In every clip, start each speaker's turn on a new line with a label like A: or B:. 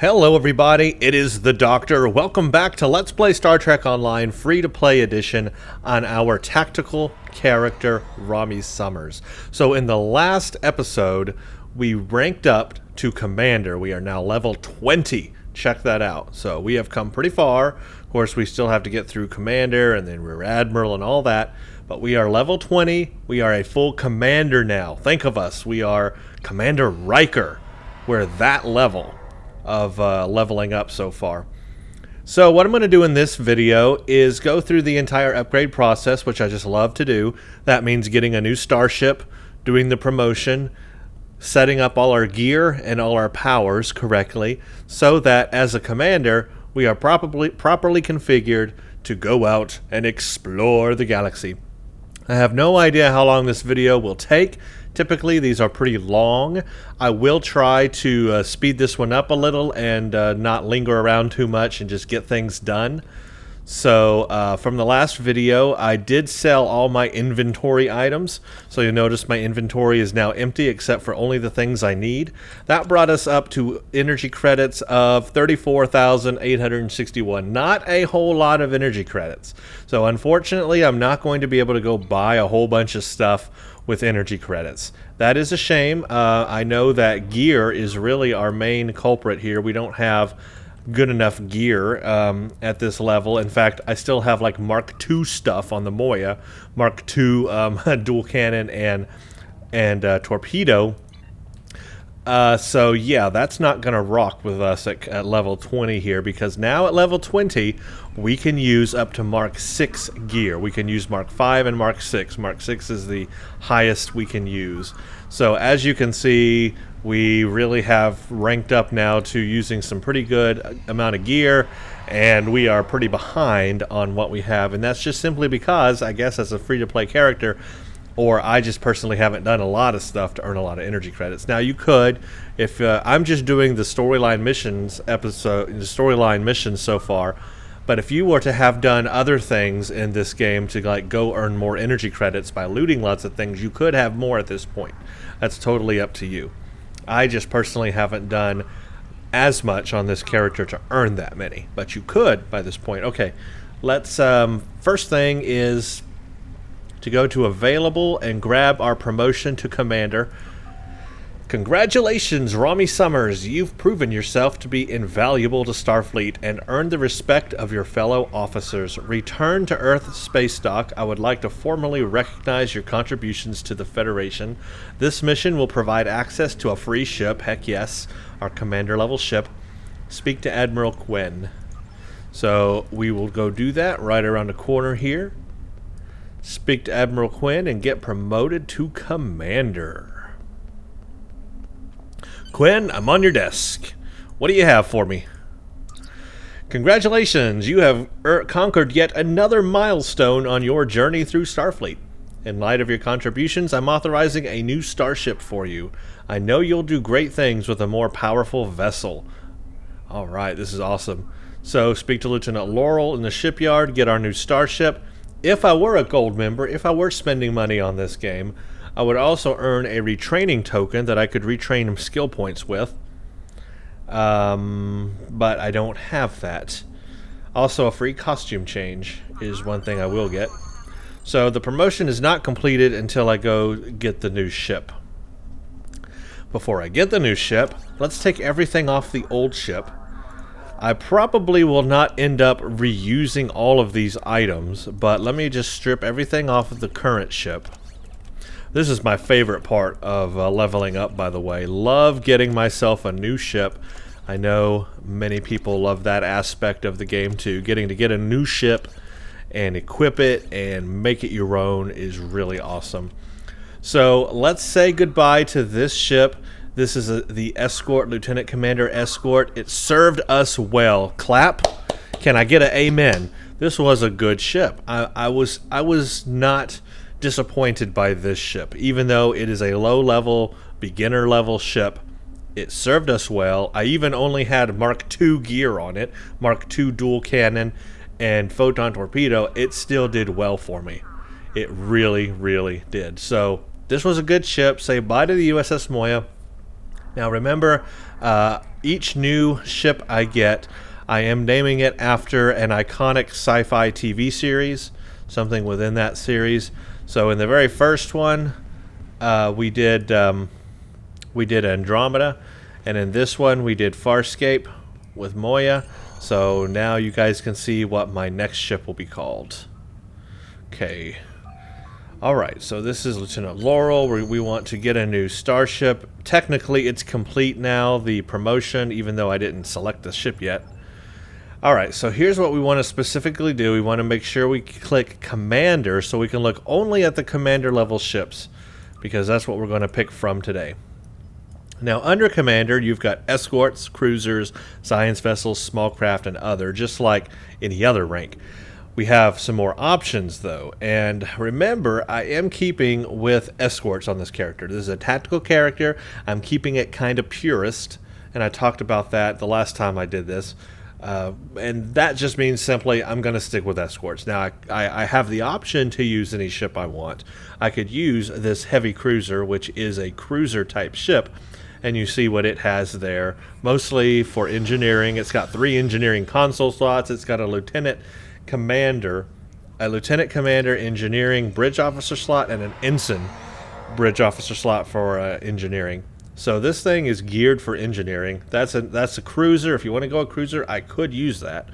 A: Hello everybody, it is the Doctor. Welcome back to Let's Play Star Trek Online free-to-play edition on our tactical character, Rami Summers. So in the last episode, we ranked up to Commander. We are now level 20. Check that out. So we have come pretty far. Of course, we still have to get through Commander and then Rear Admiral and all that. But we are level 20. We are a full Commander now. Think of us. We are Commander Riker. We're that level of leveling up so far. So what I'm going to do in this video is go through the entire upgrade process, which I just love to do. That means getting a new Starship, doing the promotion, setting up all our gear and all our powers correctly, so that as a commander, we are properly configured to go out and explore the galaxy. I have no idea how long this video will take. Typically, these are pretty long. I will try to speed this one up a little and not linger around too much and just get things done. So, from the last video, I did sell all my inventory items. So you'll notice my inventory is now empty except for only the things I need. That brought us up to energy credits of 34,861. Not a whole lot of energy credits. So unfortunately, I'm not going to be able to go buy a whole bunch of stuff with energy credits. That is a shame. I know that gear is really our main culprit here. We don't have good enough gear at this level. In fact, I still have like Mark II stuff on the Moya, Mark II dual cannon and torpedo. So yeah, that's not gonna rock with us at level 20 here, because now at level 20 we can use up to Mark 6 gear. We can use Mark 5 and Mark 6. Mark 6 is the highest we can use. So as you can see, we really have ranked up now to using some pretty good amount of gear, and we are pretty behind on what we have. And that's just simply because, I guess as a free-to-play character, or I just personally haven't done a lot of stuff to earn a lot of energy credits. Now you could, if I'm just doing the storyline missions so far, but if you were to have done other things in this game to like go earn more energy credits by looting lots of things, you could have more at this point. That's totally up to you. I just personally haven't done as much on this character to earn that many, but you could by this point. Okay, let's first thing is to go to available and grab our promotion to commander. Congratulations, Rami Summers. You've proven yourself to be invaluable to Starfleet and earned the respect of your fellow officers. Return to Earth space dock. I would like to formally recognize your contributions to the Federation. This mission will provide access to a free ship. Heck yes, our commander level ship. Speak to Admiral Quinn. So we will go do that right around the corner here. Speak to Admiral Quinn and get promoted to commander. Quinn, I'm on your desk. What do you have for me? Congratulations, you have conquered yet another milestone on your journey through Starfleet. In light of your contributions, I'm authorizing a new starship for you. I know you'll do great things with a more powerful vessel. Alright, this is awesome. So, speak to Lieutenant Laurel in the shipyard, get our new starship. If I were a gold member, if I were spending money on this game, I would also earn a retraining token that I could retrain skill points with. But I don't have that. Also, a free costume change is one thing I will get. So the promotion is not completed until I go get the new ship. Before I get the new ship, let's take everything off the old ship. I probably will not end up reusing all of these items, but let me just strip everything off of the current ship. This is my favorite part of leveling up, by the way. Love getting myself a new ship. I know many people love that aspect of the game too. Getting to get a new ship and equip it and make it your own is really awesome. So let's say goodbye to this ship. This is the Escort, Lieutenant Commander Escort. It served us well. Clap. Can I get an amen? This was a good ship. I was not disappointed by this ship. Even though it is a low-level, beginner-level ship, it served us well. I even only had Mark II gear on it, Mark II dual cannon and photon torpedo. It still did well for me. It really, really did. So this was a good ship. Say bye to the USS Moya. Now remember, each new ship I get, I am naming it after an iconic sci-fi TV series, something within that series. So in the very first one, we did Andromeda, and in this one we did Farscape with Moya. So now you guys can see what my next ship will be called. Okay. Alright, so this is Lieutenant Laurel. We want to get a new Starship. Technically, it's complete now, the promotion, even though I didn't select the ship yet. Alright, so here's what we want to specifically do. We want to make sure we click Commander so we can look only at the Commander level ships, because that's what we're going to pick from today. Now, under Commander, you've got escorts, cruisers, science vessels, small craft, and other, just like any other rank. We have some more options, though, and remember, I am keeping with escorts on this character. This is a tactical character. I'm keeping it kind of purist, and I talked about that the last time I did this, and that just means simply I'm going to stick with escorts. Now, I have the option to use any ship I want. I could use this heavy cruiser, which is a cruiser-type ship, and you see what it has there, mostly for engineering. It's got 3 engineering console slots. It's got a lieutenant commander, engineering bridge officer slot, and an ensign bridge officer slot for engineering. So this thing is geared for engineering. That's a cruiser. If you want to go a cruiser, I could use that.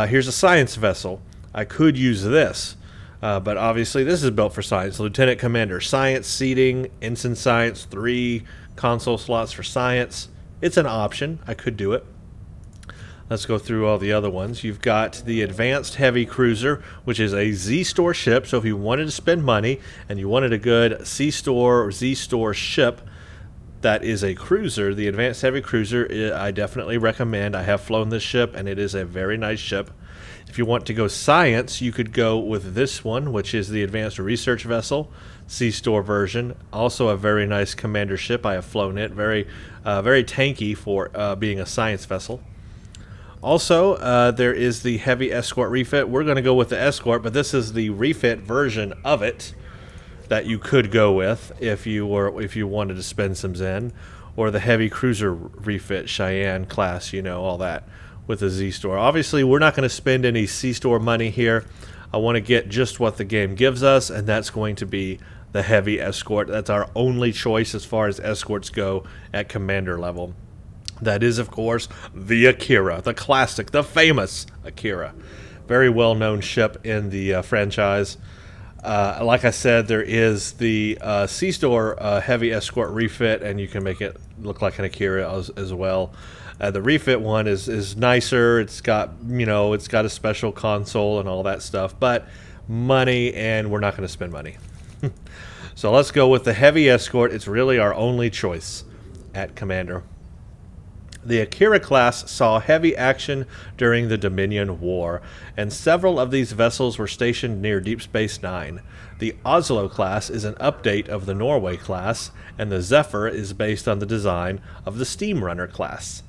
A: Here's a science vessel. I could use this, but obviously this is built for science. Lieutenant commander, science seating, ensign science, 3 console slots for science. It's an option. I could do it. Let's go through all the other ones. You've got the Advanced Heavy Cruiser, which is a Z-Store ship. So if you wanted to spend money and you wanted a good C-Store or Z-Store ship that is a cruiser, the Advanced Heavy Cruiser, I definitely recommend. I have flown this ship, and it is a very nice ship. If you want to go science, you could go with this one, which is the Advanced Research Vessel, C-Store version. Also a very nice commander ship. I have flown it. Very tanky for being a science vessel. Also, there is the Heavy Escort Refit. We're going to go with the Escort, but this is the refit version of it that you could go with if you wanted to spend some Zen, or the Heavy Cruiser Refit Cheyenne class, all that with the Z-Store. Obviously, we're not going to spend any C-Store money here. I want to get just what the game gives us, and that's going to be the Heavy Escort. That's our only choice as far as escorts go at commander level. That is, of course, the Akira, the classic, the famous Akira. Very well-known ship in the franchise. Like I said, there is the C-Store Heavy Escort Refit, and you can make it look like an Akira as well. The Refit one is nicer. It's got, it's got a special console and all that stuff, but money, and we're not going to spend money. So let's go with the Heavy Escort. It's really our only choice at Commander. The Akira class saw heavy action during the Dominion War, and several of these vessels were stationed near Deep Space Nine. The Oslo class is an update of the Norway class, and the Zephyr is based on the design of the Steamrunner class.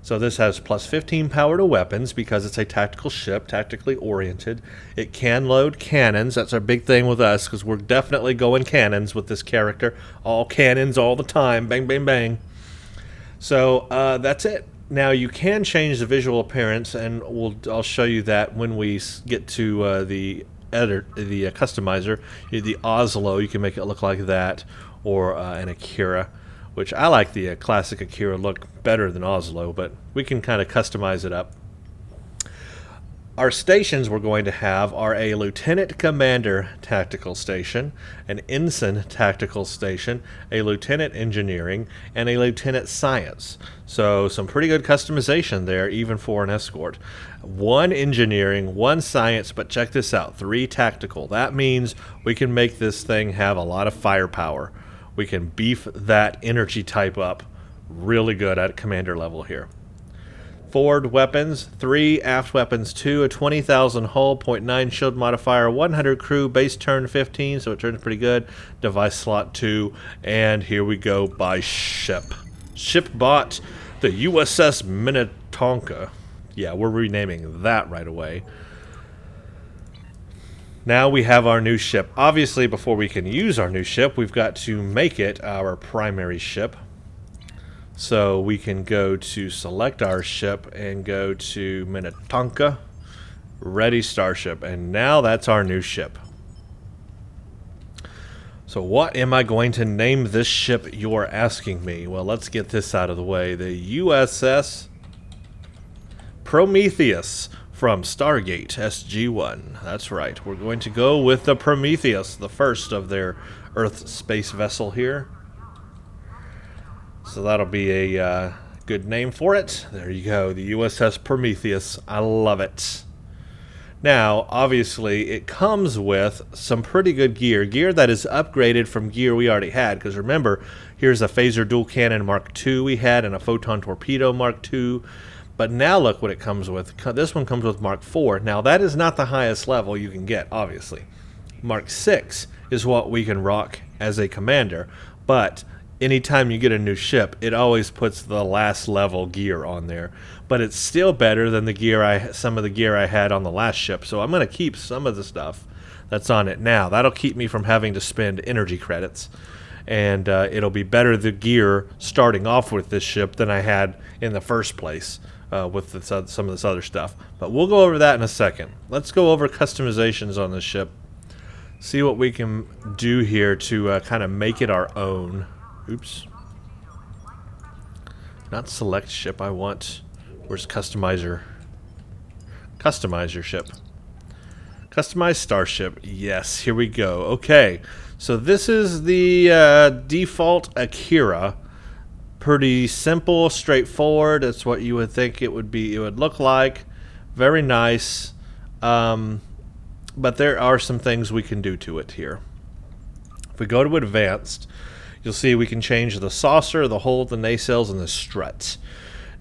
A: So this has plus 15 power to weapons because it's a tactical ship, tactically oriented. It can load cannons. That's our big thing with us, because we're definitely going cannons with this character. All cannons all the time. Bang, bang, bang. So that's it. Now you can change the visual appearance, and I'll show you that when we get to the customizer. The Oslo, you can make it look like that, or an Akira, which I like the classic Akira look better than Oslo, but we can kind of customize it up. Our stations we're going to have are a Lieutenant Commander Tactical Station, an Ensign Tactical Station, a Lieutenant Engineering, and a Lieutenant Science. So some pretty good customization there, even for an escort. 1 Engineering, 1 Science, but check this out, 3 Tactical. That means we can make this thing have a lot of firepower. We can beef that energy type up really good at commander level here. Forward weapons, 3 aft weapons, 2, a 20,000 hull, 0.9 shield modifier, 100 crew, base turn 15, so it turns pretty good. Device slot 2, and here we go by ship. Ship bought, the USS Minnetonka. Yeah, we're renaming that right away. Now we have our new ship. Obviously, before we can use our new ship, we've got to make it our primary ship. So we can go to select our ship and go to Minnetonka, ready Starship, and now that's our new ship. So what am I going to name this ship, you're asking me? Well, let's get this out of the way. The USS Prometheus from Stargate SG-1. That's right. We're going to go with the Prometheus, the first of their Earth space vessel here. So that'll be a good name for it. There you go, the USS Prometheus. I love it. Now, obviously, it comes with some pretty good gear that is upgraded from gear we already had. Because remember, here's a Phaser Dual Cannon Mark II we had and a Photon Torpedo Mark II. But now look what it comes with. This one comes with Mark IV. Now, that is not the highest level you can get, obviously. Mark VI is what we can rock as a commander. But anytime you get a new ship, it always puts the last level gear on there. But it's still better than some of the gear I had on the last ship. So I'm going to keep some of the stuff that's on it now. That'll keep me from having to spend energy credits. And it'll be better the gear starting off with this ship than I had in the first place with some of this other stuff. But we'll go over that in a second. Let's go over customizations on this ship. See what we can do here to kind of make it our own. Oops. Not select ship, I want... Where's customizer? Customize your ship. Customize Starship. Yes, here we go. Okay, so this is the default Akira. Pretty simple, straightforward. That's what you would think it would be. It would look like. Very nice. But there are some things we can do to it here. If we go to advanced, you'll see we can change the saucer, the hull, the nacelles, and the strut.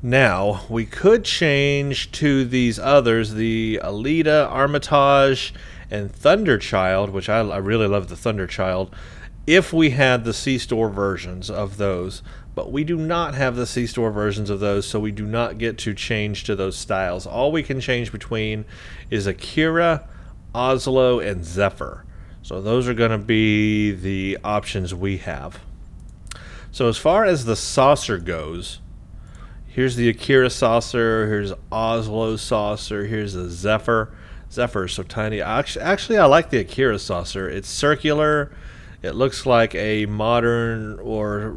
A: Now, we could change to these others, the Alita, Armitage, and Thunderchild, which I really love the Thunderchild, if we had the C-Store versions of those. But we do not have the C-Store versions of those, so we do not get to change to those styles. All we can change between is Akira, Oslo, and Zephyr. So those are going to be the options we have. So as far as the saucer goes, here's the Akira saucer, here's Oslo saucer, here's the Zephyr. Zephyr is so tiny. Actually, I like the Akira saucer. It's circular. It looks like a modern or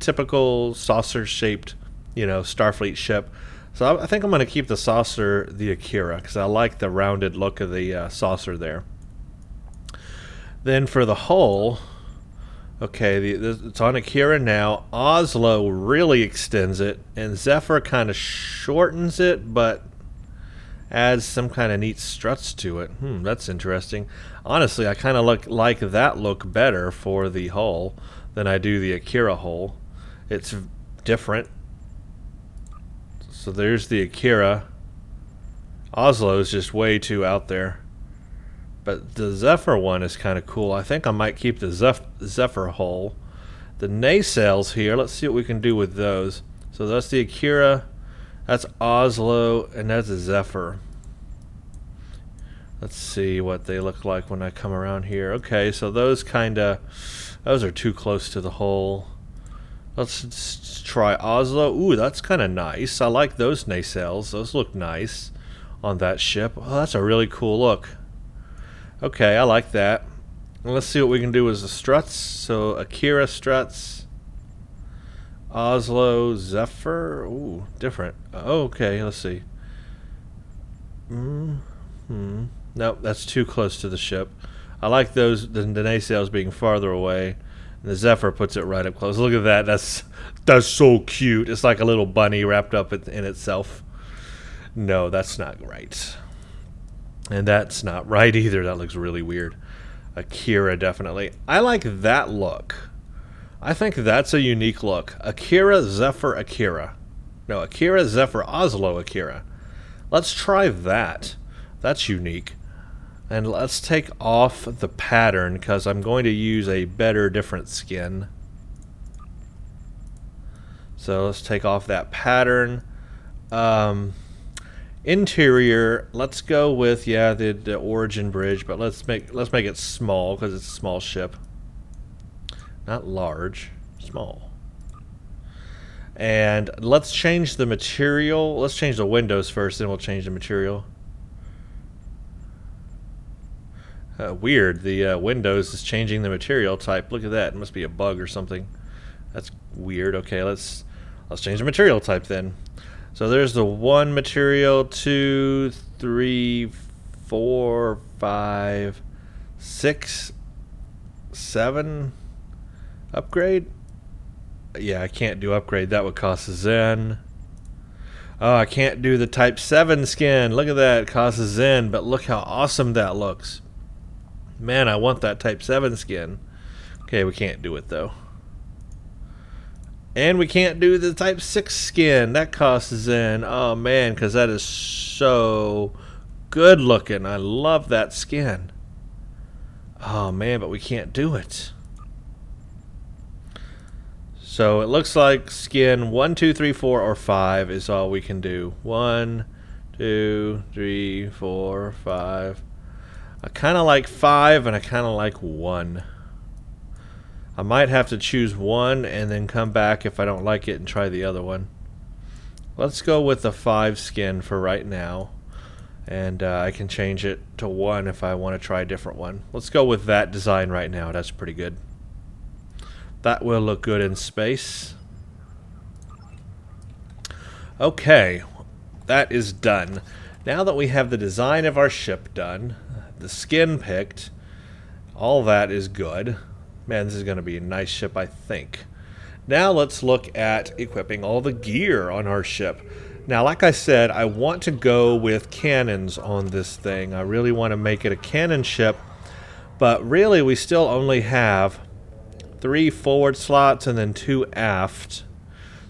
A: typical saucer-shaped, Starfleet ship. So I think I'm going to keep the saucer, the Akira, because I like the rounded look of the saucer there. Then for the hull, okay, it's on Akira now. Oslo really extends it, and Zephyr kind of shortens it, but adds some kind of neat struts to it. That's interesting. Honestly, I kind of like that look better for the hull than I do the Akira hull. It's different. So there's the Akira. Oslo is just way too out there. But the Zephyr one is kind of cool. I think I might keep the Zephyr hull. The nacelles here, let's see what we can do with those. So that's the Akira, that's Oslo, and that's a Zephyr. Let's see what they look like when I come around here. Okay, so those are too close to the hull. Let's try Oslo. Ooh, that's kind of nice. I like those nacelles. Those look nice on that ship. Oh, that's a really cool look. Okay, I like that. Let's see what we can do with the struts. So Akira struts, Oslo, Zephyr. Ooh, different. Okay, let's see. Nope, that's too close to the ship. I like those, the nacelles being farther away. And the Zephyr puts it right up close. Look at that. That's so cute. It's like a little bunny wrapped up in itself. No, that's not right. And that's not right either. That looks really weird. Akira, definitely. I like that look. I think that's a unique look. Akira, Zephyr, Akira. No, Akira, Zephyr, Oslo, Akira. Let's try that. That's unique. And let's take off the pattern because I'm going to use a better, different skin. So let's take off that pattern. Interior, let's go with the origin bridge, but let's make it small because it's a small ship. Not large, small. And let's change the material. Let's change the windows first, then we'll change the material. Weird, the Windows is changing the material type. Look at that. It must be a bug or something. That's weird. Okay, let's change the material type then. So there's the 1 material, 2, 3, 4, 5, 6, 7. Upgrade? Yeah, I can't do upgrade. That would cost a Zen. Oh, I can't do the Type 7 skin. Look at that. It costs a Zen, but look how awesome that looks. Man, I want that Type 7 skin. Okay, we can't do it though. And we can't do the Type 6 skin. That costs a Zen. Oh man, because that is so good looking. I love that skin. Oh man, but we can't do it. So it looks like skin 1, 2, 3, 4, or 5 is all we can do. 1, 2, 3, 4, 5. I kind of like 5 and I kind of like 1. I might have to choose 1 and then come back if I don't like it and try the other one. Let's go with the 5 skin for right now. And I can change it to 1 if I want to try a different one. Let's go with that design right now. That's pretty good. That will look good in space. Okay, that is done. Now that we have the design of our ship done, the skin picked, all that is good. Man, this is going to be a nice ship, I think. Now let's look at equipping all the gear on our ship. Now, like I said, I want to go with cannons on this thing. I really want to make it a cannon ship, but really we still only have 3 forward slots and then 2 aft.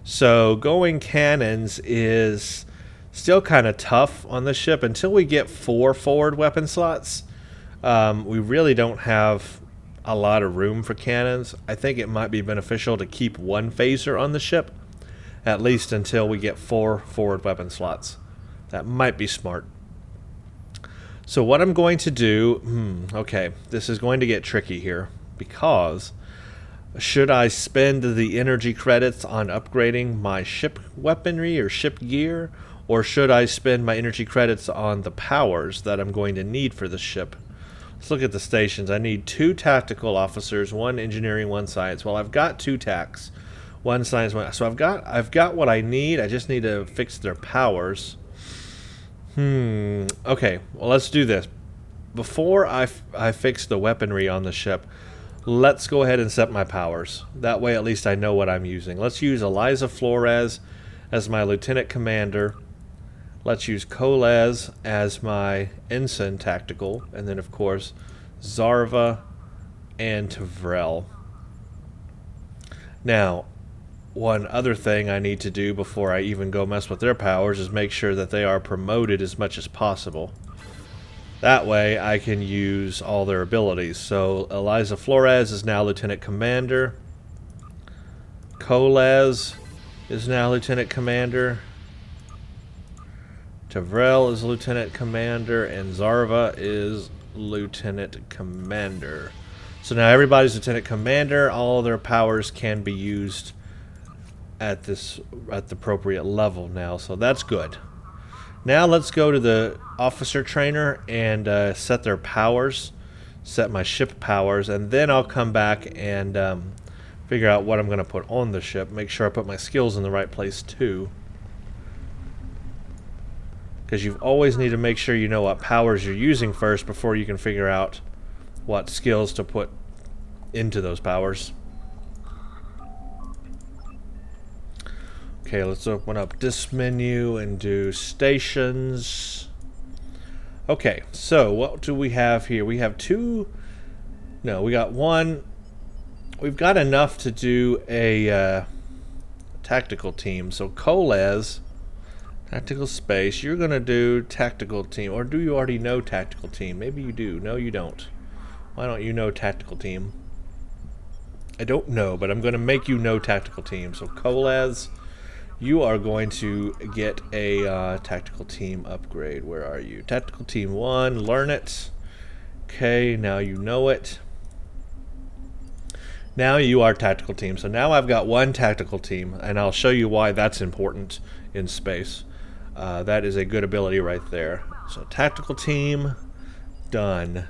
A: So going cannons is still kind of tough on the ship until we get 4 forward weapon slots. We really don't have a lot of room for cannons. I think it might be beneficial to keep 1 phaser on the ship, at least until we get 4 forward weapon slots. That might be smart. So what I'm going to do, okay, this is going to get tricky here, because should I spend the energy credits on upgrading my ship weaponry or ship gear, or should I spend my energy credits on the powers that I'm going to need for the ship? Let's look at the stations. I need 2 tactical officers, 1 engineering, 1 science. Well, I've got 2 tacs, 1 science, 1. So I've got what I need. I just need to fix their powers. Okay, well, let's do this. Before I fix the weaponry on the ship, let's go ahead and set my powers. That way at least I know what I'm using. Let's use Eliza Flores as my lieutenant commander. Let's use Kolaz as my ensign tactical. And then of course Zarva and Tavrel. Now, one other thing I need to do before I even go mess with their powers is make sure that they are promoted as much as possible. That way I can use all their abilities. So Eliza Flores is now Lieutenant Commander. Kolaz is now Lieutenant Commander. Tavrel is Lieutenant Commander. And Zarva is Lieutenant Commander. So now everybody's Lieutenant Commander. All of their powers can be used at the appropriate level now. So that's good. Now let's go to the officer trainer and set their powers, set my ship powers, and then I'll come back and figure out what I'm going to put on the ship. Make sure I put my skills in the right place too. Because you always need to make sure you know what powers you're using first before you can figure out what skills to put into those powers. Okay, let's open up this menu and do stations. Okay, so what do we have here? We have 2. No, we got 1. We've got enough to do a tactical team. So Kolaz, tactical space, you're going to do tactical team. Or do you already know tactical team? Maybe you do. No, you don't. Why don't you know tactical team? I don't know, but I'm going to make you know tactical team. So Kolaz, you are going to get a tactical team upgrade. Where are you? Tactical team 1, learn it. Okay, now you know it. Now you are tactical team. So now I've got one tactical team, and I'll show you why that's important in space. That is a good ability right there. So tactical team, done.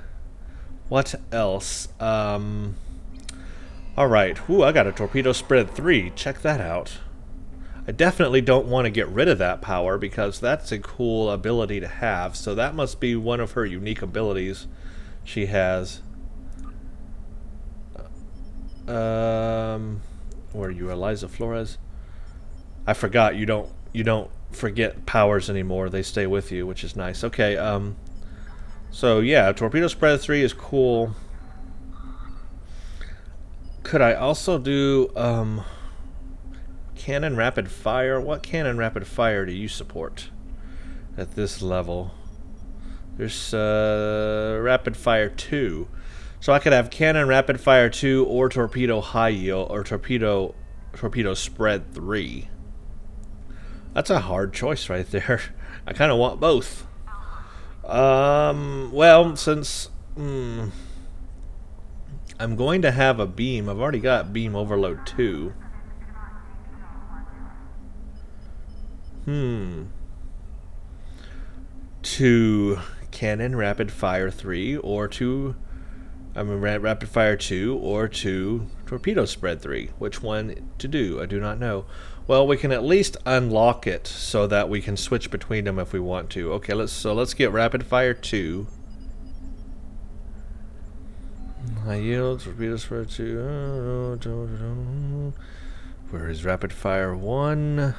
A: What else? Alright. Ooh, I got a torpedo spread 3. Check that out. I definitely don't want to get rid of that power because that's a cool ability to have. So that must be one of her unique abilities she has. Where are you, Eliza Flores? I forgot you don't forget powers anymore. They stay with you, which is nice. Okay, so yeah, torpedo spread 3 is cool. Could I also do cannon rapid fire? What cannon rapid fire do you support at this level? There's rapid fire 2. So I could have cannon rapid fire 2 or torpedo high yield or torpedo spread 3. That's a hard choice right there. I kind of want both. Well, since I'm going to have a beam. I've already got beam overload 2. To cannon rapid fire 3 or to rapid fire 2 or to torpedo spread 3. Which one to do? I do not know. Well, we can at least unlock it so that we can switch between them if we want to. Okay, let's get rapid fire 2. High yield, torpedo spread 2. Where is rapid fire 1?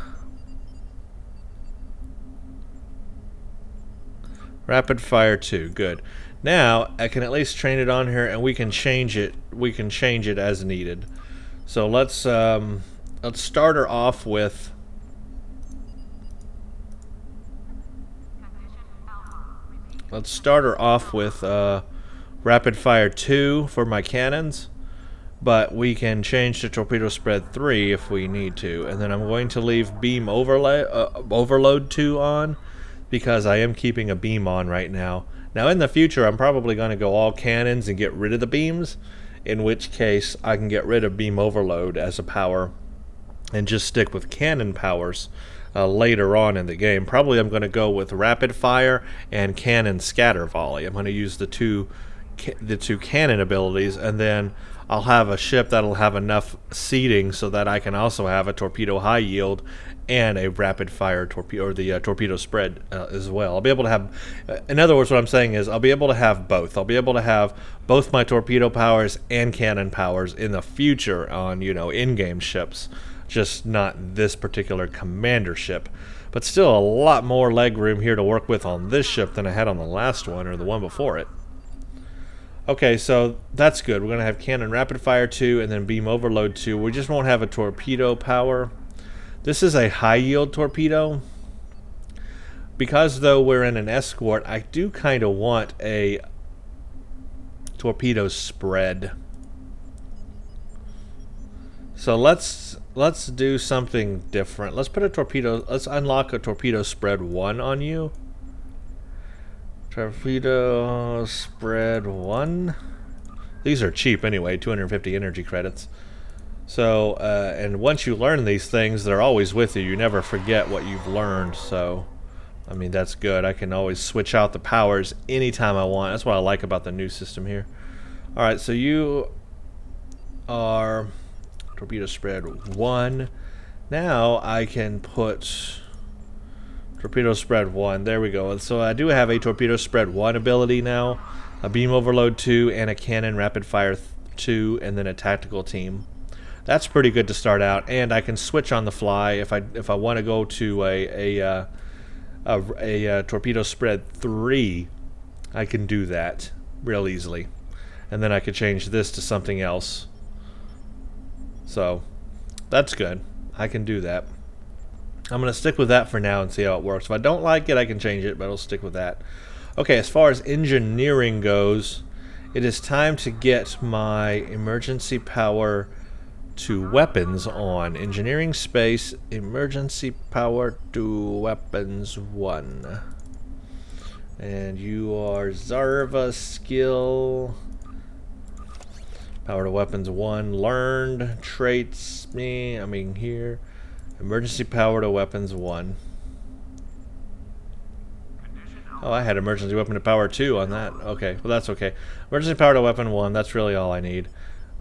A: Rapid fire 2, good. Now I can at least train it on here, and we can change it. We can change it as needed. So let's start her off with. Let's start her off with rapid fire 2 for my cannons, but we can change to torpedo spread 3 if we need to. And then I'm going to leave beam overload 2 on, because I am keeping a beam on right now. Now in the future I'm probably going to go all cannons and get rid of the beams, in which case I can get rid of beam overload as a power and just stick with cannon powers later on in the game. Probably I'm going to go with rapid fire and cannon scatter volley. I'm going to use the two cannon abilities, and then I'll have a ship that'll have enough seating so that I can also have a torpedo high yield and a rapid fire torpedo, or the torpedo spread as well. I'll be able to have, in other words, what I'm saying is I'll be able to have both. I'll be able to have both my torpedo powers and cannon powers in the future on, in-game ships, just not this particular commander ship. But still a lot more leg room here to work with on this ship than I had on the last one, or the one before it. Okay, so that's good. We're going to have cannon rapid fire 2 and then beam overload 2. We just won't have a torpedo power. This is a high yield torpedo. Because though we're in an escort, I do kind of want a torpedo spread. So let's do something different. Let's unlock a torpedo spread 1 on you. Torpedo spread 1. These are cheap anyway, 250 energy credits. So, and once you learn these things, they're always with you. You never forget what you've learned. So, I mean, that's good. I can always switch out the powers anytime I want. That's what I like about the new system here. Alright, so you are torpedo spread 1. Now I can put torpedo spread 1. There we go. So I do have a torpedo spread 1 ability now, a beam overload 2, and a cannon rapid fire 2, and then a tactical team. That's pretty good to start out, and I can switch on the fly if I want to go to a torpedo spread 3. I can do that real easily, and then I could change this to something else. So that's good. I can do that. I'm going to stick with that for now and see how it works. If I don't like it, I can change it, but I'll stick with that. Okay, as far as engineering goes, it is time to get my emergency power to weapons on. Engineering space, emergency power to weapons 1. And you are Zarva skill Power to weapons 1. Learned traits. Here. Emergency power to weapons 1. Oh, I had emergency weapon to power 2 on that. Okay, well that's okay. Emergency power to weapon 1. That's really all I need.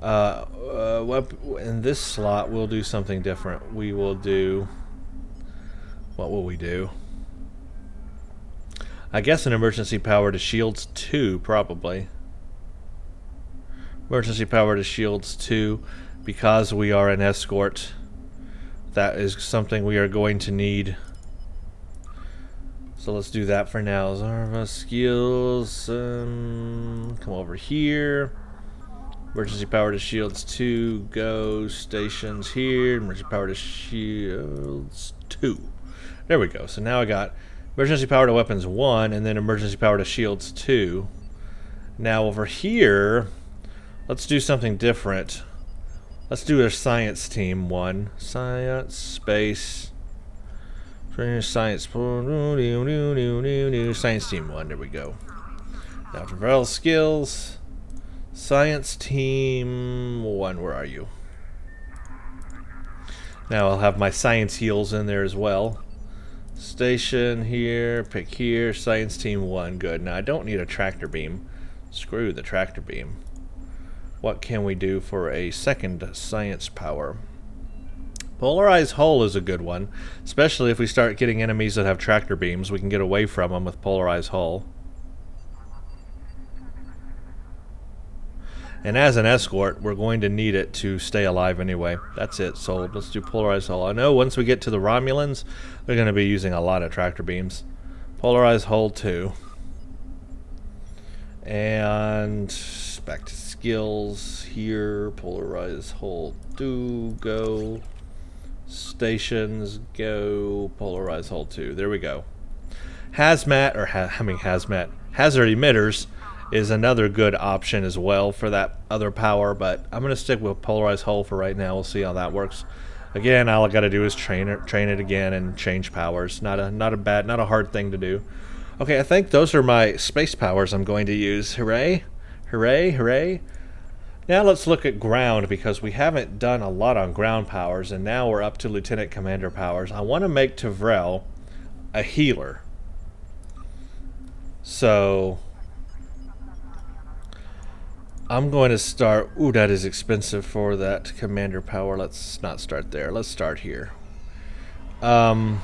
A: In this slot, we'll do something different. We will do... What will we do? I guess an emergency power to shields 2, probably. Emergency power to shields 2, because we are an escort. That is something we are going to need. So let's do that for now. Zarva skills. Come over here. Emergency power to shields 2. Go. Stations here. Emergency power to shields 2. There we go. So now I got emergency power to weapons 1 and then emergency power to shields 2. Now over here, let's do something different. Let's do a science team 1. Science, space. Science. Science team 1. There we go. Now Travel skills. Science team 1. Where are you? Now I'll have my science heals in there as well. Station here, pick here, science team 1, good. Now I don't need a tractor beam. Screw the tractor beam. What can we do for a second science power? Polarized hull is a good one, especially if we start getting enemies that have tractor beams. We can get away from them with polarized hull. And as an escort, we're going to need it to stay alive anyway. That's it, sold. Let's do polarized hull. I know once we get to the Romulans, they're going to be using a lot of tractor beams. Polarized hull 2. And back to skills here. Polarized hull 2, go. Stations, go. Polarized hull 2. There we go. Hazmat, or hazmat. Hazard emitters is another good option as well for that other power, but I'm going to stick with polarized hull for right now. We'll see how that works. Again, all I got to do is train it again and change powers. Not a hard thing to do. Okay, I think those are my space powers I'm going to use. Hooray! Hooray! Hooray! Now let's look at ground, because we haven't done a lot on ground powers, and now we're up to Lieutenant Commander powers. I want to make Tavrel a healer. So I'm going to start... Ooh, that is expensive for that commander power. Let's not start there. Let's start here. What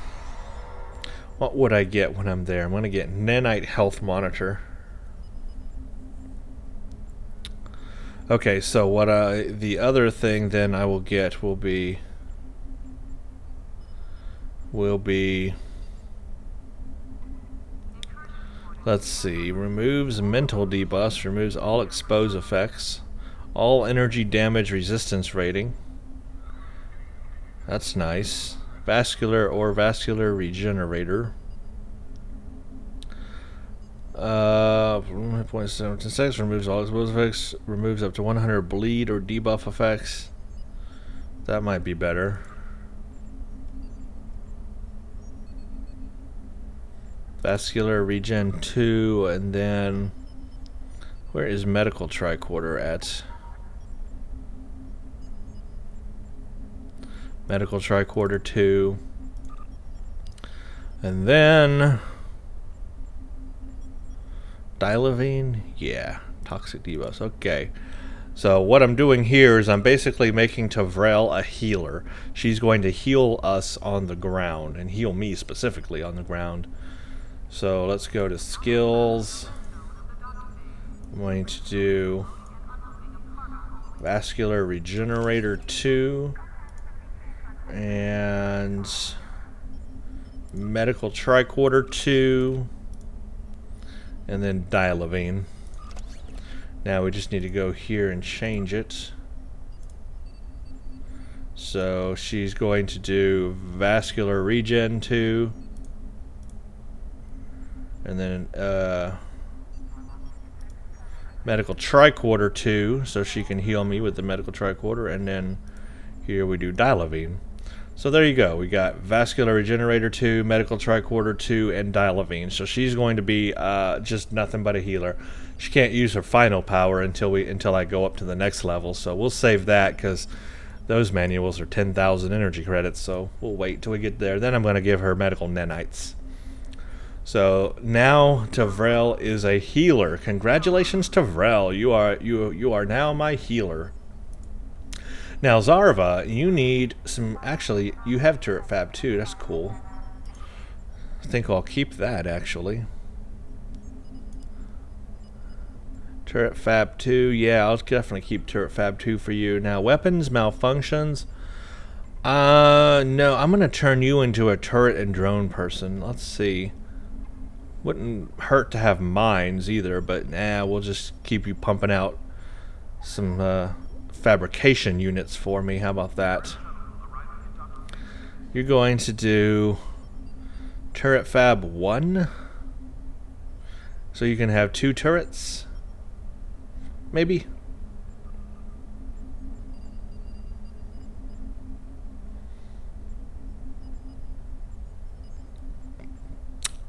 A: would I get when I'm there? I'm going to get Nanite Health Monitor. Okay, so what the other thing then I will get will be let's see, removes mental debuffs, removes all expose effects, all energy damage resistance rating. That's nice. Vascular regenerator. 0.76 removes all expose effects, removes up to 100 bleed or debuff effects. That might be better. Vascular regen 2, and then where is medical tricorder at? Medical tricorder 2, and then Dilovine, yeah, toxic debuffs. Okay, so what I'm doing here is I'm basically making Tavrel a healer. She's going to heal us on the ground and heal me specifically on the ground. So let's go to skills. I'm going to do Vascular Regenerator 2 and Medical Tricorder 2 and then Dilovine. Now we just need to go here and change it. So she's going to do Vascular Regen 2 and then Medical Tricorder 2, so she can heal me with the Medical Tricorder, and then here we do Dilovine. So there you go. We got Vascular Regenerator 2, Medical Tricorder 2, and Dilovine. So she's going to be just nothing but a healer. she can't use her final power until I go up to the next level. So we'll save that because those manuals are 10,000 energy credits. So we'll wait till we get there. Then I'm going to give her medical nanites. So now Tavrel is a healer. Congratulations, Tavrel. You are now my healer. Now Zarva, you need some. Actually, you have turret fab too. That's cool. I think I'll keep that actually. Turret fab 2. Yeah, I'll definitely keep turret fab 2 for you. Now weapons malfunctions. No, I'm gonna turn you into a turret and drone person. Let's see. Wouldn't hurt to have mines either, but nah, we'll just keep you pumping out some fabrication units for me. How about that? You're going to do turret fab 1, so you can have 2 turrets, maybe.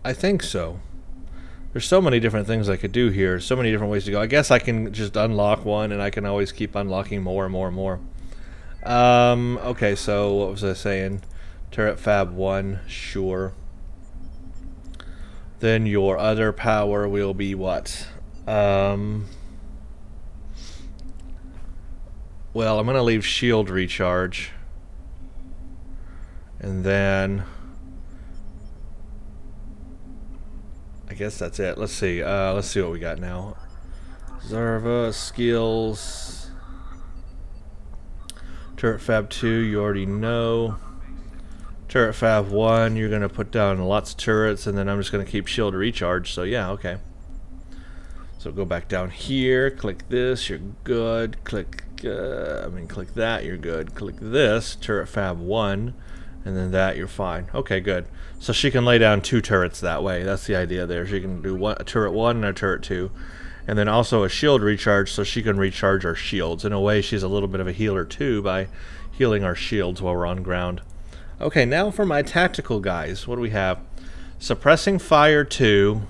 A: I think so. There's so many different things I could do here. So many different ways to go. I guess I can just unlock one, and I can always keep unlocking more and more and more. Okay, so what was I saying? Turret fab 1, sure. Then your other power will be what? Well, I'm going to leave shield recharge. And then I guess that's it. Let's see what we got now. Zarva, skills. Turret fab 2, you already know. Turret fab 1, you're going to put down lots of turrets, and then I'm just going to keep shield recharge, so yeah, okay. So go back down here, click this, you're good. Click that, you're good. Click this, turret fab 1, and then that, you're fine. Okay, good. So she can lay down 2 turrets that way. That's the idea there. She can do a turret 1 and a turret 2. And then also a shield recharge, so she can recharge our shields. In a way, she's a little bit of a healer too by healing our shields while we're on ground. Okay, now for my tactical guys. What do we have? Suppressing fire 2.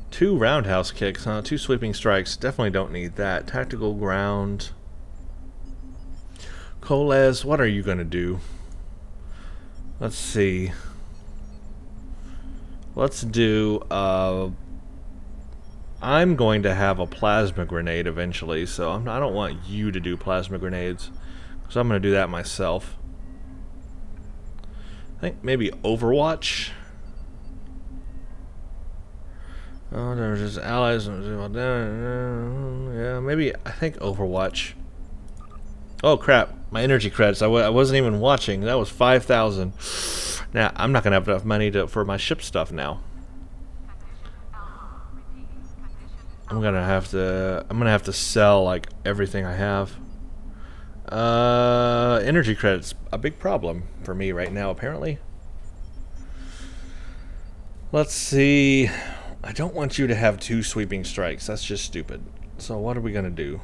A: 2 roundhouse kicks, huh? 2 sweeping strikes. Definitely don't need that. Tactical ground. Kolez, what are you going to do? Let's see. Let's do, I'm going to have a plasma grenade eventually, so I don't want you to do plasma grenades, because I'm going to do that myself. I think maybe Overwatch. Oh, there's just allies. Yeah, maybe, I think Overwatch. Oh crap, my energy credits. I wasn't even watching. That was 5,000. Now, I'm not going to have enough money for my ship stuff now. I'm going to have to sell like everything I have. Energy credits, a big problem for me right now apparently. Let's see. I don't want you to have 2 sweeping strikes. That's just stupid. So what are we going to do?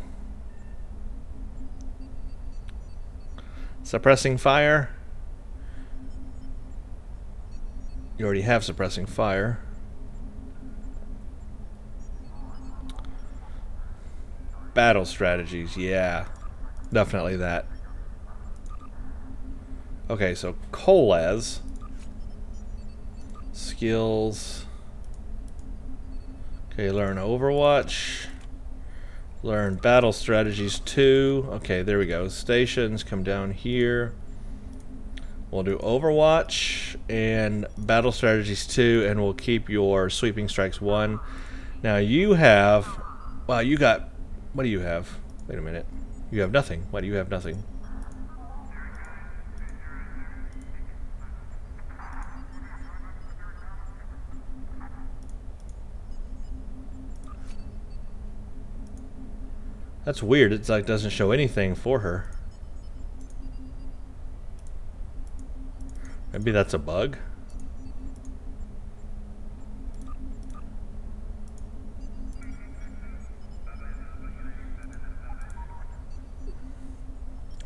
A: Suppressing fire. You already have suppressing fire. Battle strategies, yeah. Definitely that. Okay, so Kolez. Skills. Okay, learn Overwatch. Learn battle strategies 2. Okay, there we go. Stations, come down here. We'll do Overwatch and battle strategies 2, and we'll keep your sweeping strikes 1. Now you have, wow, you got, what do you have? Wait a minute. You have nothing. Why do you have nothing? That's weird. It's like doesn't show anything for her. Maybe that's a bug.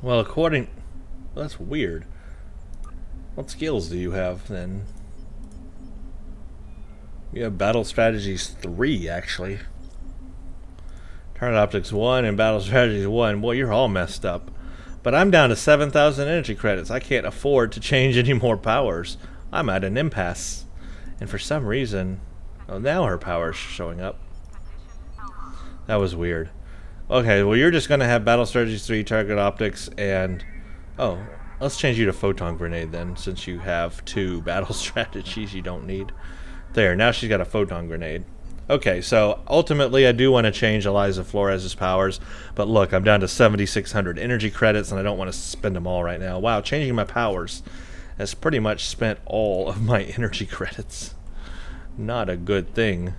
A: Well, that's weird. What skills do you have then? You have battle strategies 3 actually. Target Optics 1 and Battle Strategies 1. Boy, you're all messed up. But I'm down to 7,000 energy credits. I can't afford to change any more powers. I'm at an impasse. And for some reason... Oh, now her power's showing up. That was weird. Okay, well, you're just going to have Battle Strategies 3, Target Optics, and... Oh, let's change you to Photon Grenade then, since you have 2 Battle Strategies you don't need. There, now she's got a Photon Grenade. Okay, so ultimately I do want to change Eliza Flores' powers, but look, I'm down to 7,600 energy credits, and I don't want to spend them all right now. Wow, changing my powers has pretty much spent all of my energy credits. Not a good thing.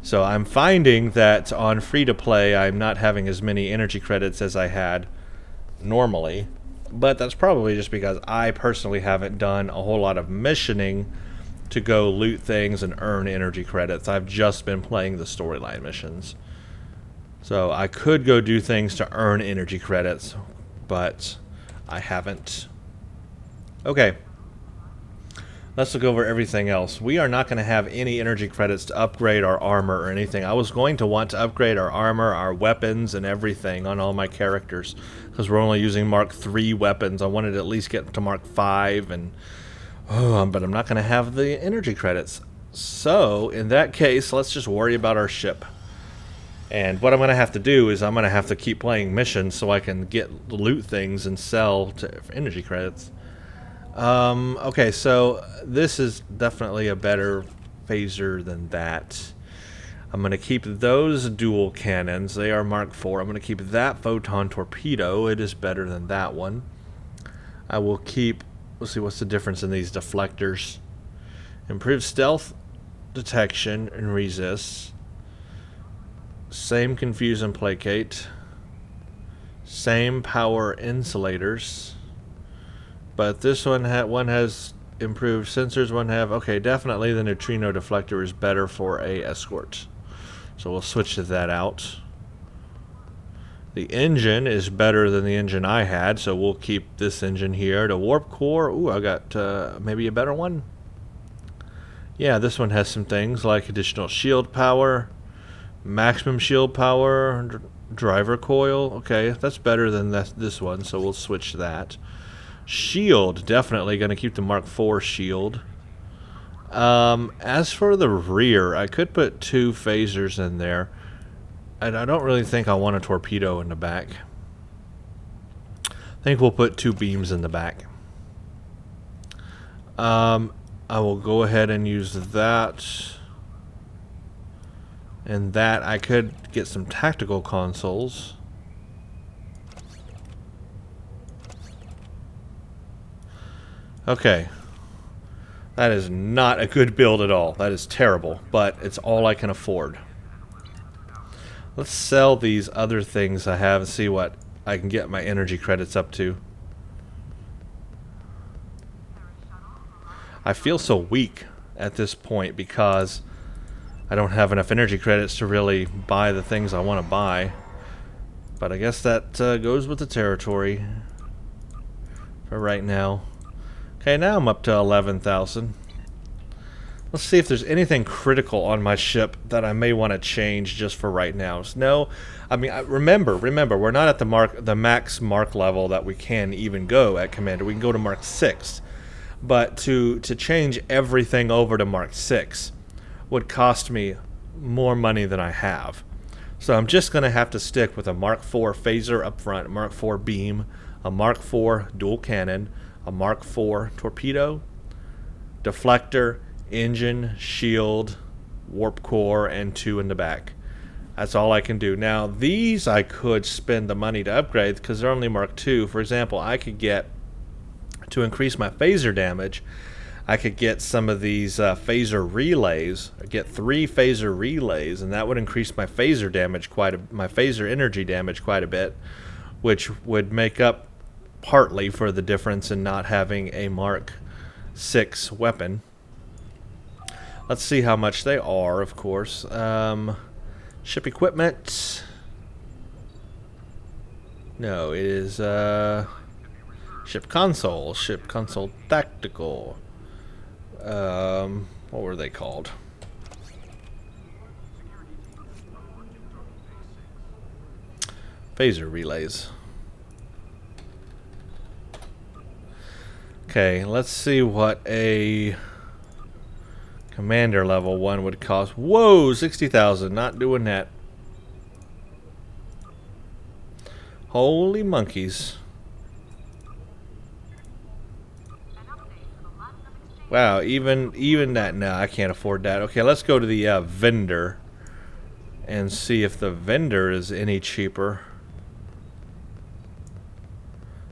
A: So I'm finding that on free-to-play I'm not having as many energy credits as I had normally, but that's probably just because I personally haven't done a whole lot of missioning to go loot things and earn energy credits. I've just been playing the storyline missions. So I could go do things to earn energy credits, but I haven't. Okay. Let's look over everything else. We are not going to have any energy credits to upgrade our armor or anything. I was going to want to upgrade our armor, our weapons, and everything on all my characters, because we're only using Mark III weapons. I wanted to at least get to Mark V, and but I'm not going to have the energy credits. So, in that case, let's just worry about our ship. And what I'm going to have to do is I'm going to have to keep playing missions so I can get loot things and sell for energy credits. Okay, so this is definitely a better phaser than that. I'm going to keep those dual cannons. They are Mark IV. I'm going to keep that photon torpedo. It is better than that one. I will keep... Let's see, what's the difference in these deflectors? Improved stealth, detection, and resist. Same confuse and placate. Same power insulators. But this one has improved sensors. One have... Okay, definitely the neutrino deflector is better for a escort. So we'll switch that out. The engine is better than the engine I had, so we'll keep this engine here. The warp core, ooh, I got maybe a better one. Yeah, this one has some things like additional shield power, maximum shield power, driver coil. Okay, that's better than this one, so we'll switch that. Shield, definitely going to keep the Mark IV shield. As for the rear, I could put 2 phasers in there. And I don't really think I want a torpedo in the back. I think we'll put 2 beams in the back. I will go ahead and use that. And that, I could get some tactical consoles. Okay. That is not a good build at all. That is terrible, but it's all I can afford. Let's sell these other things I have and see what I can get my energy credits up to. I feel so weak at this point because I don't have enough energy credits to really buy the things I want to buy. But I guess that goes with the territory for right now. Okay, now I'm up to 11,000. Let's see if there's anything critical on my ship that I may want to change just for right now. No, I mean, remember, we're not at the max mark level that we can even go at Commander. We can go to Mark 6. But to change everything over to Mark 6 would cost me more money than I have. So I'm just going to have to stick with a Mark 4 phaser up front, Mark 4 beam, a Mark 4 dual cannon, a Mark 4 torpedo, deflector, engine, shield, warp core, and 2 in the back. That's all I can do. Now, these I could spend the money to upgrade because they're only Mark II. For example, I could get, to increase my phaser damage, I could get some of these phaser relays, get 3 phaser relays, and that would increase my phaser damage my phaser energy damage quite a bit, which would make up partly for the difference in not having a Mark 6 weapon. Let's see how much they are, of course. Ship equipment. No, it is ship console tactical. What were they called? Phaser relays. Okay, let's see what a commander level 1 would cost. Whoa, 60,000. Not doing that. Holy monkeys. Wow, even that. No, I can't afford that. Okay, let's go to the vendor and see if the vendor is any cheaper.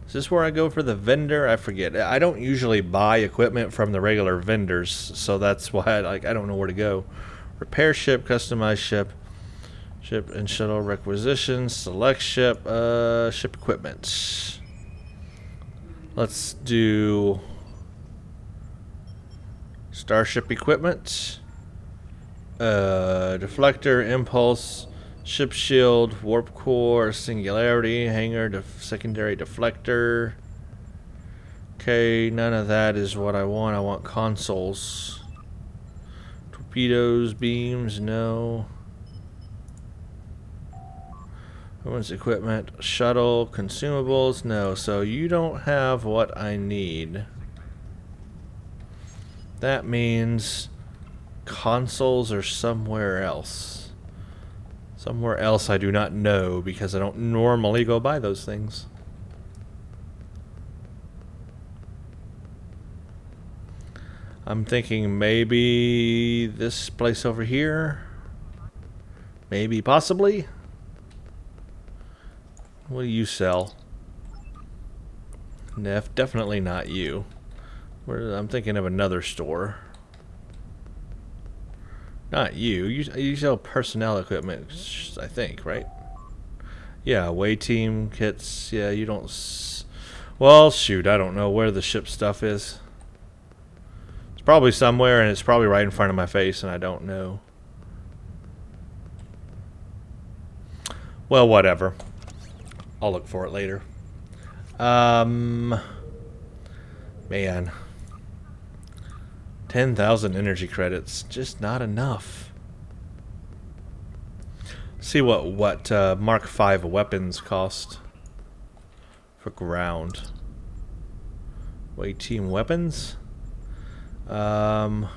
A: Is this where I go for the vendor? I forget. I don't usually buy equipment from the regular vendors, so that's why I don't know where to go. Repair ship, customize ship, ship and shuttle requisitions, select ship, ship equipment. Let's do Starship equipment, deflector, impulse, ship shield, warp core, singularity, hangar, secondary deflector. Okay, none of that is what I want. I want consoles. Torpedoes, beams, no. Women's equipment, shuttle, consumables, no. So you don't have what I need. That means consoles are somewhere else. Somewhere else I do not know because I don't normally go buy those things. I'm thinking maybe this place over here. Maybe, possibly. What do you sell? Definitely not you. I'm thinking of another store. Not you. You sell personnel equipment, I think, right? Yeah, away team kits. Yeah, you don't. Well, shoot, I don't know where the ship stuff is. It's probably somewhere, and it's probably right in front of my face, and I don't know. Well, whatever. I'll look for it later. Man. 10,000 energy credits. Just not enough. See what Mark V weapons cost for ground. Wait, team weapons? The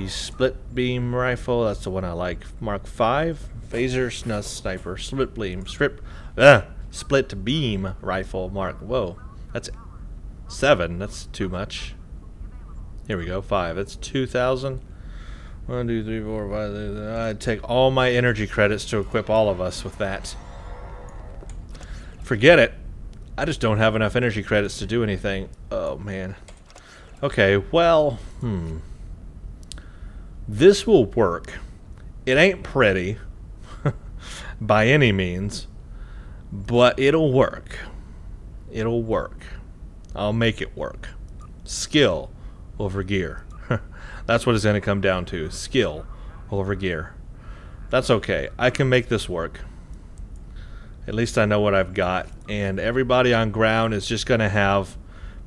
A: split beam rifle, that's the one I like. Mark V, phaser, sniper, split beam, split beam rifle. Whoa, that's 7. That's too much. Here we go, 5. That's 2,000. 1, 2, 3, 4, 5. I'd take all my energy credits to equip all of us with that. Forget it. I just don't have enough energy credits to do anything. Oh man. Okay, well, this will work. It ain't pretty by any means, but it'll work. It'll work. I'll make it work. Skill over gear. That's what it's going to come down to. Skill over gear. That's okay. I can make this work. At least I know what I've got. And everybody on ground is just going to have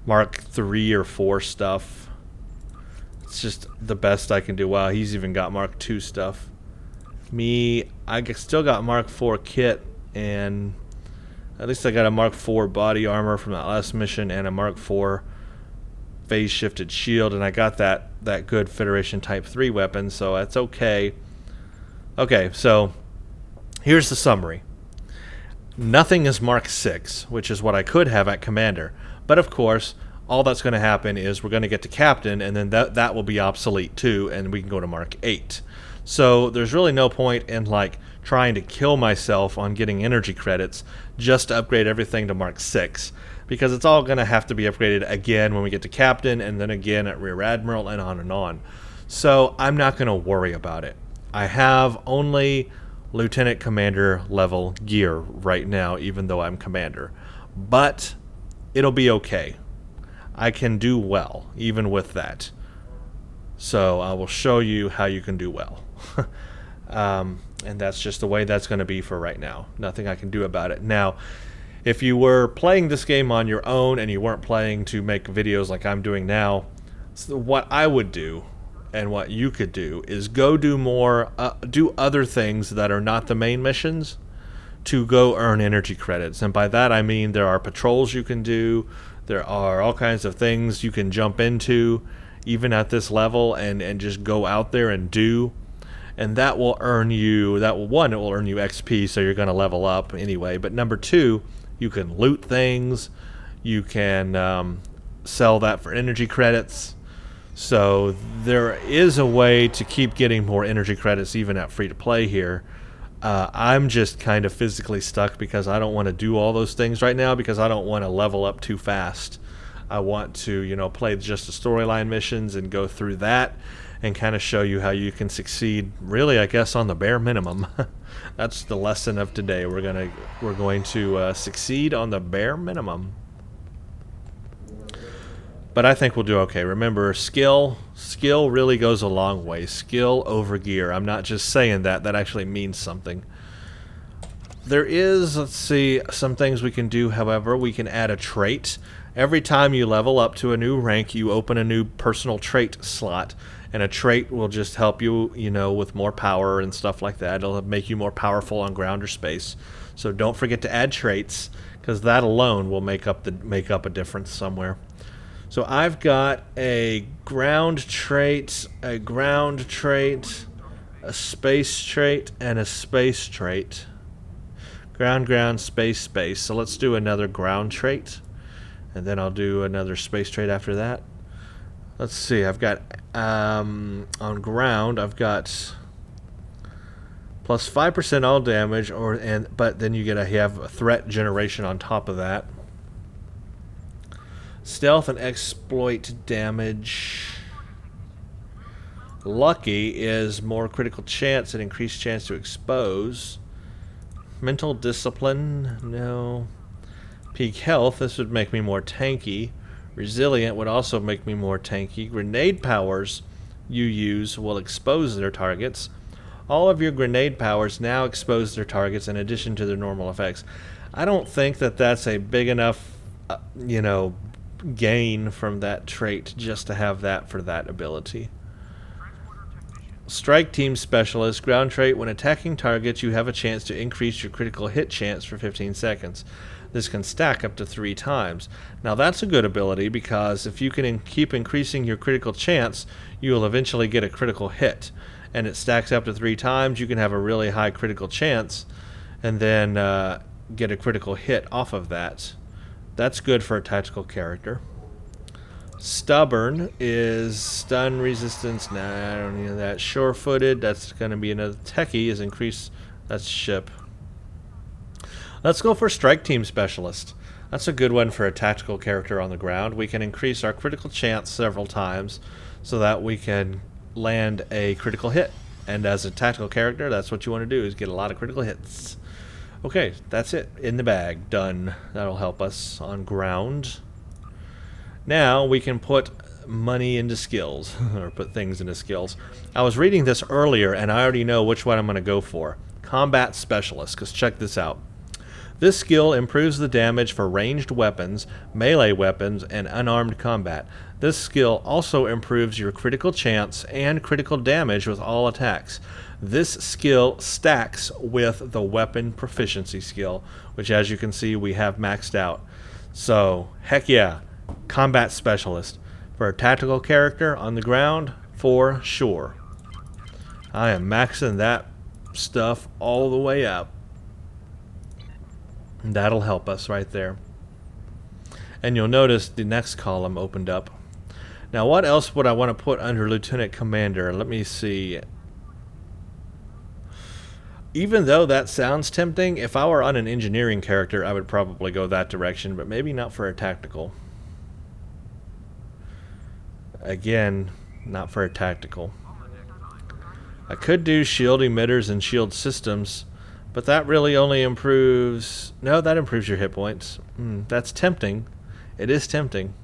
A: Mark 3 or 4 stuff. It's just the best I can do. Wow, he's even got Mark 2 stuff. Me, I still got Mark 4 kit, and at least I got a Mark 4 body armor from that last mission and a Mark 4 phase shifted shield, and I got that good Federation Type 3 weapon, so that's okay. Okay, so here's the summary. Nothing is Mark 6, which is what I could have at Commander, but of course all that's going to happen is we're going to get to Captain, and then that will be obsolete too, and we can go to Mark 8. So there's really no point in like trying to kill myself on getting energy credits just to upgrade everything to Mark 6, because it's all going to have to be upgraded again when we get to Captain, and then again at Rear Admiral, and on and on. So I'm not going to worry about it. I have only Lieutenant Commander level gear right now, even though I'm Commander. But it'll be okay. I can do well, even with that. So I will show you how you can do well. And that's just the way that's going to be for right now. Nothing I can do about it. Now, if you were playing this game on your own and you weren't playing to make videos like I'm doing now, so what I would do and what you could do is go do more, do other things that are not the main missions to go earn energy credits. And by that I mean there are patrols you can do, there are all kinds of things you can jump into, even at this level, and just go out there and do. And that will earn you, one, it will earn you XP, so you're going to level up anyway. But number two, you can loot things, you can sell that for energy credits. So there is a way to keep getting more energy credits even at free-to-play here. I'm just kind of physically stuck because I don't want to do all those things right now because I don't want to level up too fast. I want to, play just the storyline missions and go through that and kind of show you how you can succeed, really, I guess, on the bare minimum. That's the lesson of today. We're going to succeed on the bare minimum. But I think we'll do okay. Remember, skill really goes a long way. Skill over gear. I'm not just saying that. That actually means something. There is, let's see, some things we can do, however. We can add a trait. Every time you level up to a new rank, you open a new personal trait slot. And a trait will just help you, with more power and stuff like that. It'll make you more powerful on ground or space. So don't forget to add traits, because that alone will make up a difference somewhere. So I've got a ground trait, a space trait, and a space trait. Ground, space. So let's do another ground trait, and then I'll do another space trait after that. Let's see, I've got, on ground, I've got plus 5% all damage, but then you have a threat generation on top of that. Stealth and exploit damage. Lucky is more critical chance and increased chance to expose. Mental discipline, no. Peak health, this would make me more tanky. Resilient would also make me more tanky. Grenade powers you use will expose their targets. All of your grenade powers now expose their targets in addition to their normal effects. I don't think that that's a big enough, gain from that trait just to have that for that ability. Strike Team Specialist. Ground trait. When attacking targets, you have a chance to increase your critical hit chance for 15 seconds. This can stack up to 3 times. Now that's a good ability because if you can keep increasing your critical chance, you will eventually get a critical hit. And it stacks up to 3 times. You can have a really high critical chance and then get a critical hit off of that. That's good for a tactical character. Stubborn is stun resistance. Nah, I don't need that. Sure-footed, that's going to be another. Techie is increased. That's ship. Let's go for Strike Team Specialist. That's a good one for a tactical character on the ground. We can increase our critical chance several times so that we can land a critical hit. And as a tactical character, that's what you want to do, is get a lot of critical hits. Okay, that's it. In the bag. Done. That'll help us on ground. Now we can put money into skills, or put things into skills. I was reading this earlier, and I already know which one I'm going to go for. Combat Specialist, because check this out. This skill improves the damage for ranged weapons, melee weapons, and unarmed combat. This skill also improves your critical chance and critical damage with all attacks. This skill stacks with the weapon proficiency skill, which as you can see we have maxed out. So, heck yeah, Combat Specialist. For a tactical character on the ground, for sure. I am maxing that stuff all the way up. That'll help us right there. And you'll notice the next column opened up. Now what else would I want to put under Lieutenant Commander? Let me see. Even though that sounds tempting, if I were on an engineering character, I would probably go that direction, but maybe not for a tactical. Again, not for a tactical. I could do shield emitters and shield systems, but that really only improves... No, that improves your hit points. That's tempting. It is tempting.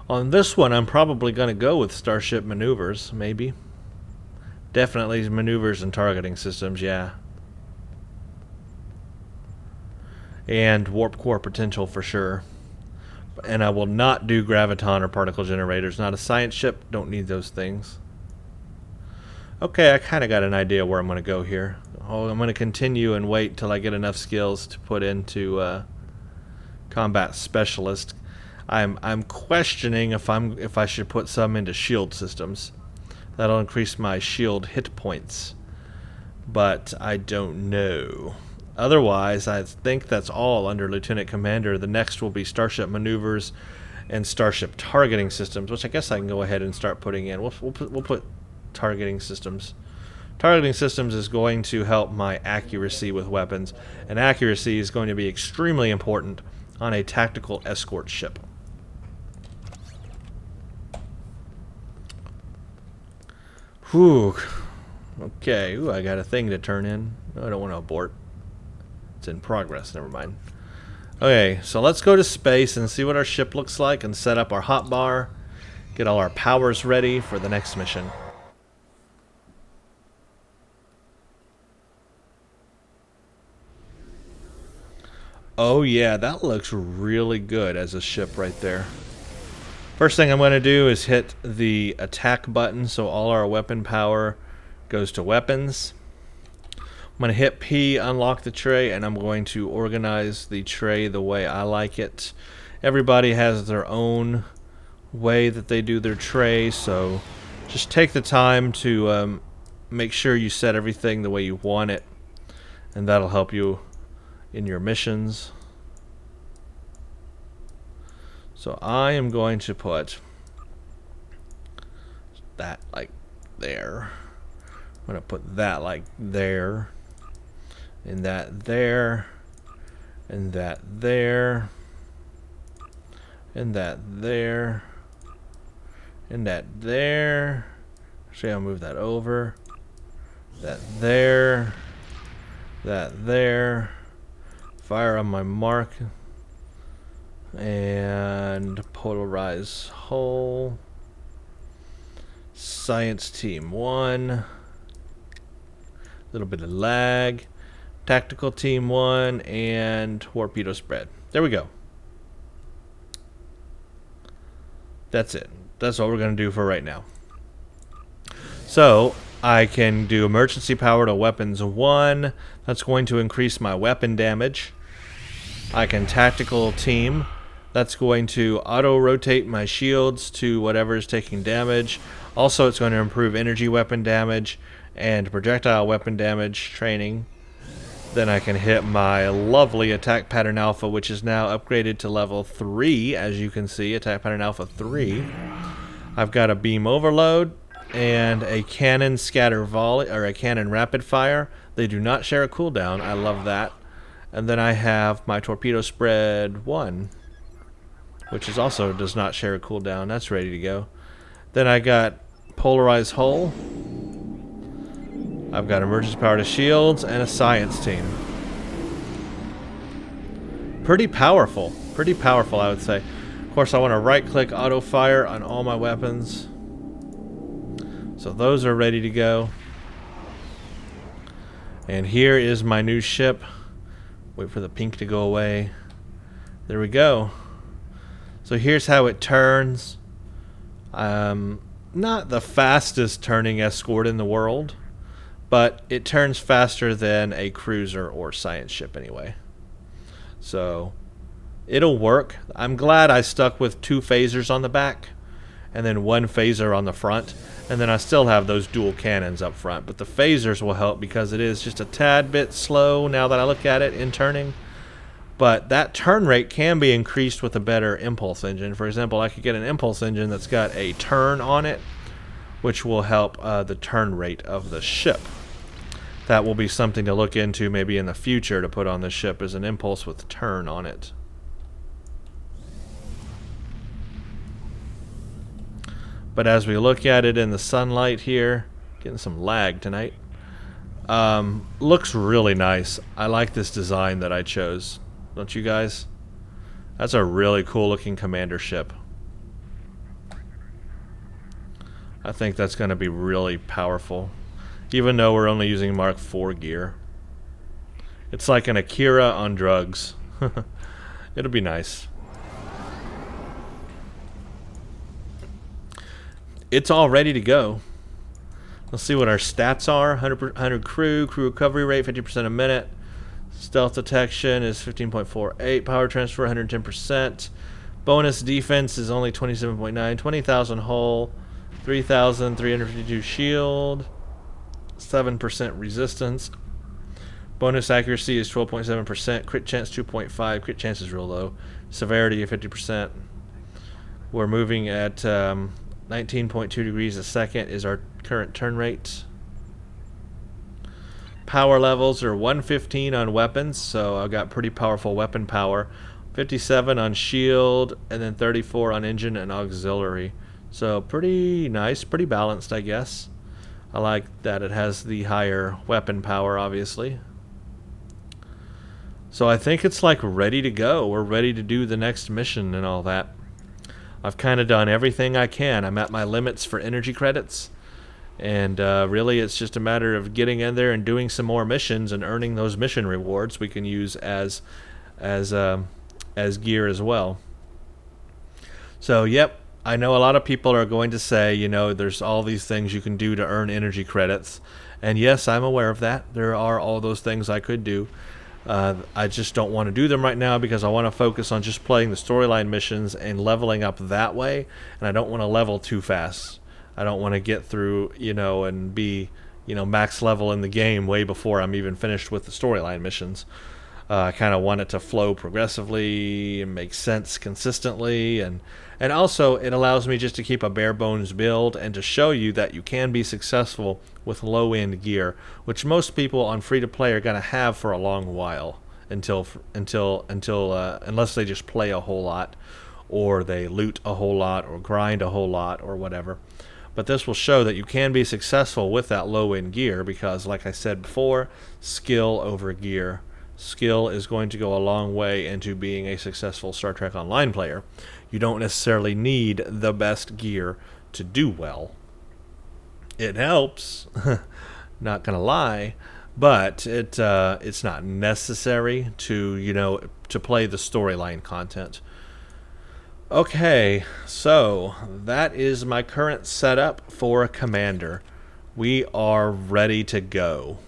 A: On this one, I'm probably going to go with Starship maneuvers, maybe. Definitely maneuvers and targeting systems, yeah. And warp core potential for sure. And I will not do graviton or particle generators. Not a science ship. Don't need those things. Okay, I kind of got an idea where I'm going to go here. Oh, I'm going to continue and wait till I get enough skills to put into combat specialist. I'm questioning if I should put some into shield systems. That'll increase my shield hit points. But I don't know. Otherwise, I think that's all under Lieutenant Commander. The next will be Starship Maneuvers and Starship Targeting Systems, which I guess I can go ahead and start putting in. We'll put Targeting Systems. Targeting Systems is going to help my accuracy with weapons, and accuracy is going to be extremely important on a tactical escort ship. Whew. Okay. Ooh, I got a thing to turn in. No, I don't want to abort. It's in progress. Never mind. Okay, so let's go to space and see what our ship looks like and set up our hotbar. Get all our powers ready for the next mission. Oh yeah, that looks really good as a ship right there. First thing I'm going to do is hit the attack button so all our weapon power goes to weapons. I'm going to hit P, unlock the tray, and I'm going to organize the tray the way I like it. Everybody has their own way that they do their tray, so just take the time to make sure you set everything the way you want it, and that'll help you in your missions. So I am going to put that like there. I'm going to put that like there. And that there, and that there, and that there, and that there. Actually, I'll move that over. That there, that there. Fire on my mark. And polarize hull. Science team 1. A little bit of lag. Tactical team 1 and torpedo spread. There we go. That's it. That's what we're going to do for right now. So I can do emergency power to weapons 1. That's going to increase my weapon damage. I can tactical team. That's going to auto rotate my shields to whatever is taking damage. Also, it's going to improve energy weapon damage and projectile weapon damage training. Then I can hit my lovely attack pattern alpha, which is now upgraded to level 3, as you can see, attack pattern alpha 3. I've got a beam overload and a cannon scatter volley, or a cannon rapid fire. They do not share a cooldown. I love that. And then I have my torpedo spread 1, which is also does not share a cooldown. That's ready to go. Then I got polarized hull. I've got emergency power to shields and a science team. Pretty powerful, I would say. Of course, I want to right-click auto fire on all my weapons. So those are ready to go. And here is my new ship. Wait for the pink to go away. There we go. So here's how it turns. Not the fastest turning escort in the world, but it turns faster than a cruiser or science ship anyway. So it'll work. I'm glad I stuck with 2 phasers on the back and then 1 phaser on the front. And then I still have those dual cannons up front. But the phasers will help because it is just a tad bit slow now that I look at it in turning. But that turn rate can be increased with a better impulse engine. For example, I could get an impulse engine that's got a turn on it, which will help the turn rate of the ship. That will be something to look into maybe in the future to put on the ship as an impulse with turn on it. But as we look at it in the sunlight here, getting some lag tonight, looks really nice. I like this design that I chose. Don't you guys? That's a really cool looking commander ship. I think that's going to be really powerful, even though we're only using Mark IV gear. It's like an Akira on drugs. It'll be nice. it's all ready to go. Let's see what our stats are. 100 crew recovery rate 50% a minute. Stealth detection is 15.48. Power transfer 110%. Bonus defense is only 27.9. 20,000 hull. 3,352 shield. 7% resistance. Bonus accuracy is 12.7%. Crit chance 2.5. Crit chance is real low. Severity of 50%. We're moving at 19.2 degrees a second is our current turn rate. Power levels are 115 on weapons, so I've got pretty powerful weapon power. 57 on shield, and then 34 on engine and auxiliary. So pretty nice, pretty balanced, I guess. I like that it has the higher weapon power, obviously. So I think it's like ready to go. We're ready to do the next mission and all that. I've kind of done everything I can. I'm at my limits for energy credits. And really, it's just a matter of getting in there and doing some more missions and earning those mission rewards we can use as gear as well. So, yep, I know a lot of people are going to say, you know, there's all these things you can do to earn energy credits. And yes, I'm aware of that. There are all those things I could do. I just don't want to do them right now because I want to focus on just playing the storyline missions and leveling up that way. And I don't want to level too fast. I don't want to get through, you know, and be, you know, max level in the game way before I'm even finished with the storyline missions. I kind of want it to flow progressively and make sense consistently. And also it allows me just to keep a bare bones build and to show you that you can be successful with low end gear, which most people on free to play are going to have for a long while unless they just play a whole lot or they loot a whole lot or grind a whole lot or whatever. But this will show that you can be successful with that low-end gear because, like I said before, skill over gear. Skill is going to go a long way into being a successful Star Trek Online player. You don't necessarily need the best gear to do well. It helps, not going to lie, but it's not necessary to play the storyline content. Okay, so that is my current setup for Commander. We are ready to go.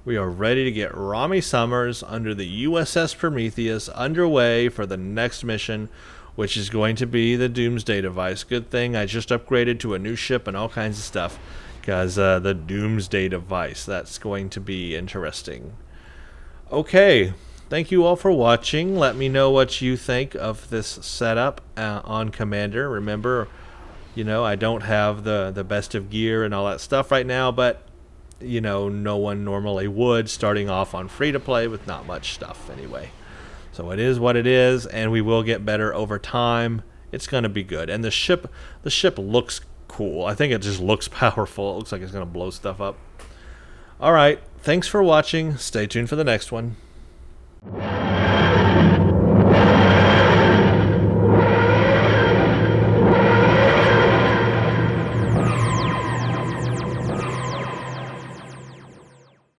A: We are ready to get Rami Summers under the USS Prometheus underway for the next mission, which is going to be the Doomsday device. Good thing I just upgraded to a new ship and all kinds of stuff, because the Doomsday device, that's going to be interesting. Okay. Thank you all for watching. Let me know what you think of this setup on Commander. Remember, you know, I don't have the best of gear and all that stuff right now, but, you know, no one normally would starting off on free-to-play with not much stuff anyway. So it is what it is, and we will get better over time. It's going to be good. And the ship looks cool. I think it just looks powerful. It looks like it's going to blow stuff up. All right. Thanks for watching. Stay tuned for the next one.